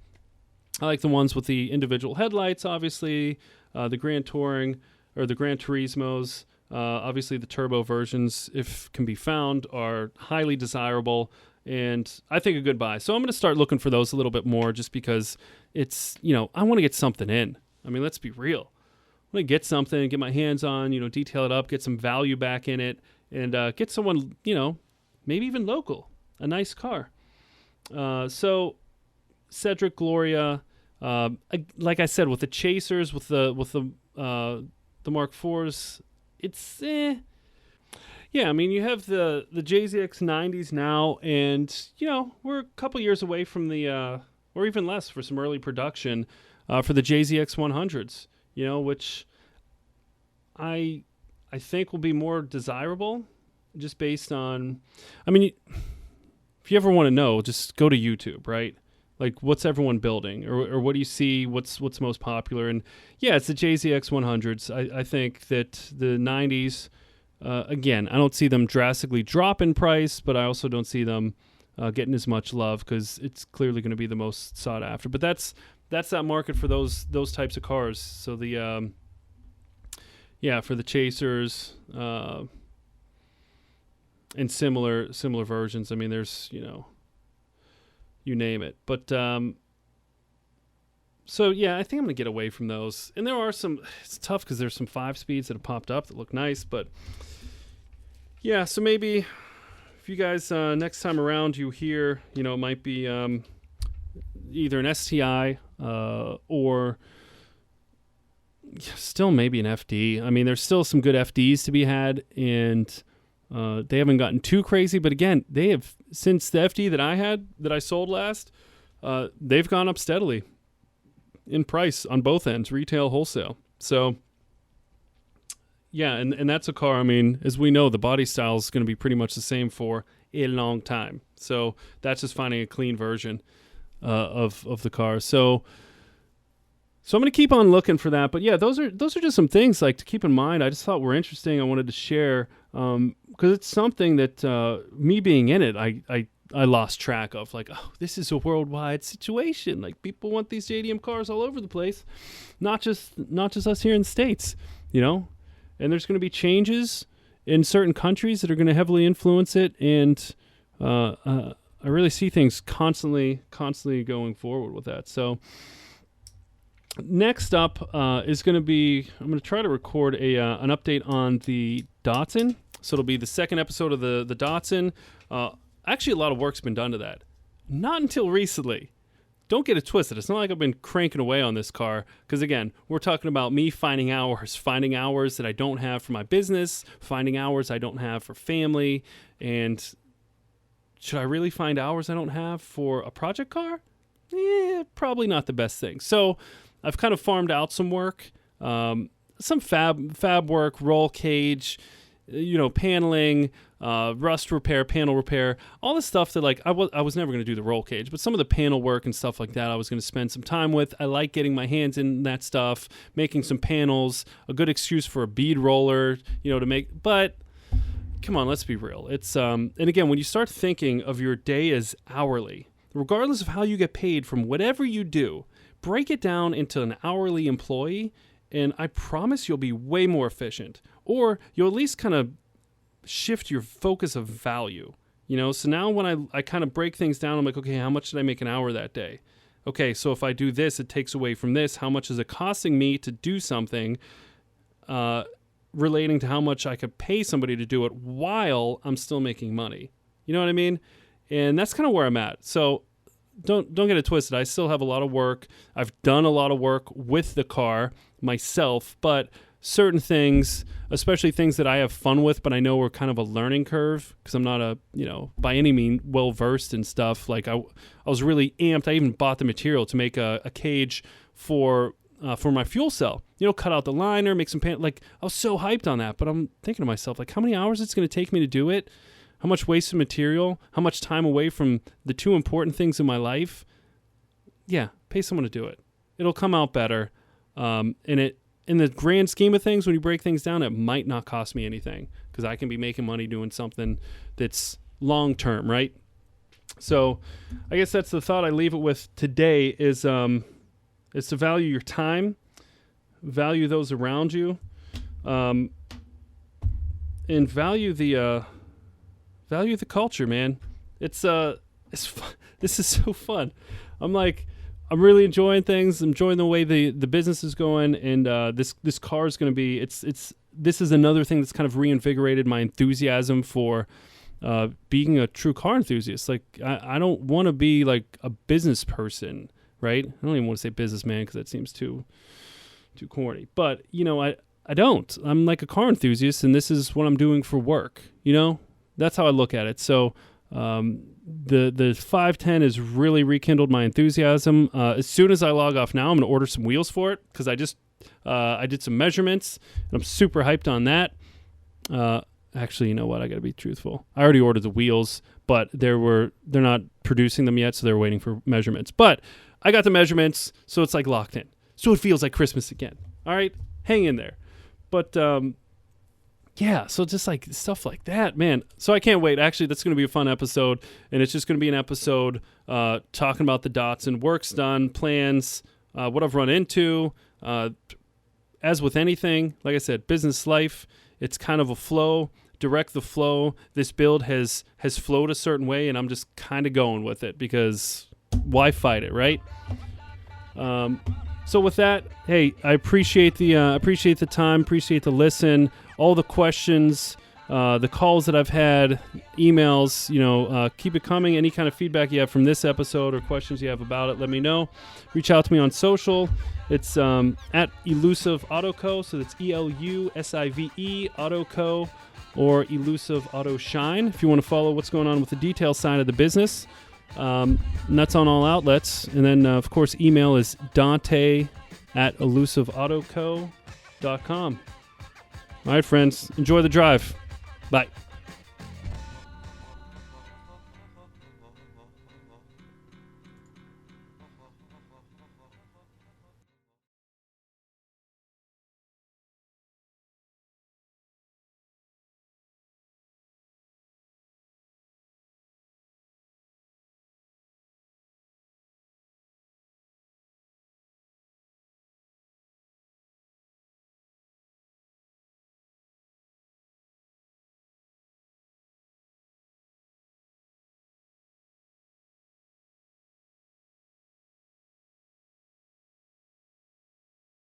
I like the ones with the individual headlights, obviously, the Grand Touring or the Gran Turismos. Obviously, the turbo versions, if can be found, are highly desirable and I think a good buy. So I'm going to start looking for those a little bit more just because it's, I want to get something in. I mean, let's be real. I want to get something, get my hands on, detail it up, get some value back in it, and get someone, maybe even local, a nice car. So Cedric, Gloria, like I said, with the Chasers, with the Mark IVs, it's yeah. I mean, you have the JZX 90s now, and we're a couple years away from the or even less for some early production for the JZX 100s. Which I think will be more desirable, just based on. I mean, if you ever want to know, just go to YouTube, right? Like, what's everyone building, or what do you see? What's most popular? And yeah, it's the JZX 100s. I think that the 90s, again, I don't see them drastically drop in price, but I also don't see them getting as much love because it's clearly going to be the most sought after. But that's that market for those types of cars. So the for the Chasers and similar versions. I mean, there's you name it. But so yeah, I think I'm gonna get away from those. And there are some. It's tough because there's some 5-speeds that have popped up that look nice. But yeah, so maybe if you guys next time around you hear, it might be either an STI or still maybe an FD. I mean, there's still some good FDs to be had, and they haven't gotten too crazy. But again, they have, since the FD that I sold last, they've gone up steadily in price on both ends, retail, wholesale. So yeah, and that's a car, I mean, as we know, the body style is going to be pretty much the same for a long time. So that's just finding a clean version of the car. So I'm going to keep on looking for that. But yeah, those are just some things like to keep in mind. I just thought were interesting. I wanted to share because it's something that me being in it, I lost track of. Like, oh, this is a worldwide situation. Like, people want these JDM cars all over the place, not just us here in the States, And there's going to be changes in certain countries that are going to heavily influence it. And I really see things constantly going forward with that. So next up is going to be, I'm going to try to record an update on the Datsun. So it'll be the second episode of the Datsun. Actually, a lot of work's been done to that. Not until recently. Don't get it twisted. It's not like I've been cranking away on this car. Because again, we're talking about me finding hours that I don't have for my business, finding hours I don't have for family. And should I really find hours I don't have for a project car? Probably not the best thing. So I've kind of farmed out some work, some fab work, roll cage, paneling, rust repair, panel repair, all the stuff that I was never going to do the roll cage, but some of the panel work and stuff like that I was going to spend some time with. I like getting my hands in that stuff, making some panels, a good excuse for a bead roller, to make, but come on, let's be real. It's, and again, when you start thinking of your day as hourly, regardless of how you get paid from whatever you do, break it down into an hourly employee, and I promise you'll be way more efficient, or you'll at least kind of shift your focus of value, So now when I kind of break things down, I'm like, okay, how much did I make an hour that day? Okay, so if I do this, it takes away from this. How much is it costing me to do something relating to how much I could pay somebody to do it while I'm still making money? You know what I mean? And that's kind of where I'm at. So don't get it twisted. I still have a lot of work. I've done a lot of work with the car myself, but certain things, especially things that I have fun with, but I know are kind of a learning curve because I'm not by any means well versed in stuff. Like I was really amped. I even bought the material to make a cage for my fuel cell. Cut out the liner, make some I was so hyped on that. But I'm thinking to myself, like, how many hours it's going to take me to do it? How much wasted material? How much time away from the two important things in my life? Yeah, pay someone to do it. It'll come out better. And in the grand scheme of things, when you break things down, it might not cost me anything because I can be making money doing something that's long term, right? So I guess that's the thought I leave it with today is to value your time, value those around you, and value the culture, man. It's fun. This is so fun. I'm really enjoying things. I'm enjoying the way the business is going, and this car is going to be. This is another thing that's kind of reinvigorated my enthusiasm for being a true car enthusiast. Like I don't want to be like a business person, right? I don't even want to say businessman because that seems too corny. But I don't. I'm like a car enthusiast, and this is what I'm doing for work. That's how I look at it. So the 510 has really rekindled my enthusiasm. As soon as I log off now, I'm going to order some wheels for it because I did some measurements, and I'm super hyped on that. Actually, you know what? I got to be truthful. I already ordered the wheels, but they're not producing them yet, so they're waiting for measurements. But I got the measurements, so it's like locked in. So it feels like Christmas again. All right? Hang in there. But yeah, so just like stuff like that, man. So I can't wait. Actually, that's going to be a fun episode, and it's just going to be an episode talking about the dots and work's done, plans, what I've run into. As with anything, like I said, business life, it's kind of a flow, direct the flow. This build has flowed a certain way, and I'm just kind of going with it because why fight it, right? So with that, hey, I appreciate the time, appreciate the listen, all the questions, the calls that I've had, emails. Keep it coming. Any kind of feedback you have from this episode or questions you have about it, let me know. Reach out to me on social. It's at Elusive Auto Co. So that's ELUSIVE Auto Co. or Elusive Auto Shine if you want to follow what's going on with the detail side of the business. And that's on all outlets. And then, of course, email is dante at elusiveautoco.com. All right, friends, enjoy the drive. Bye.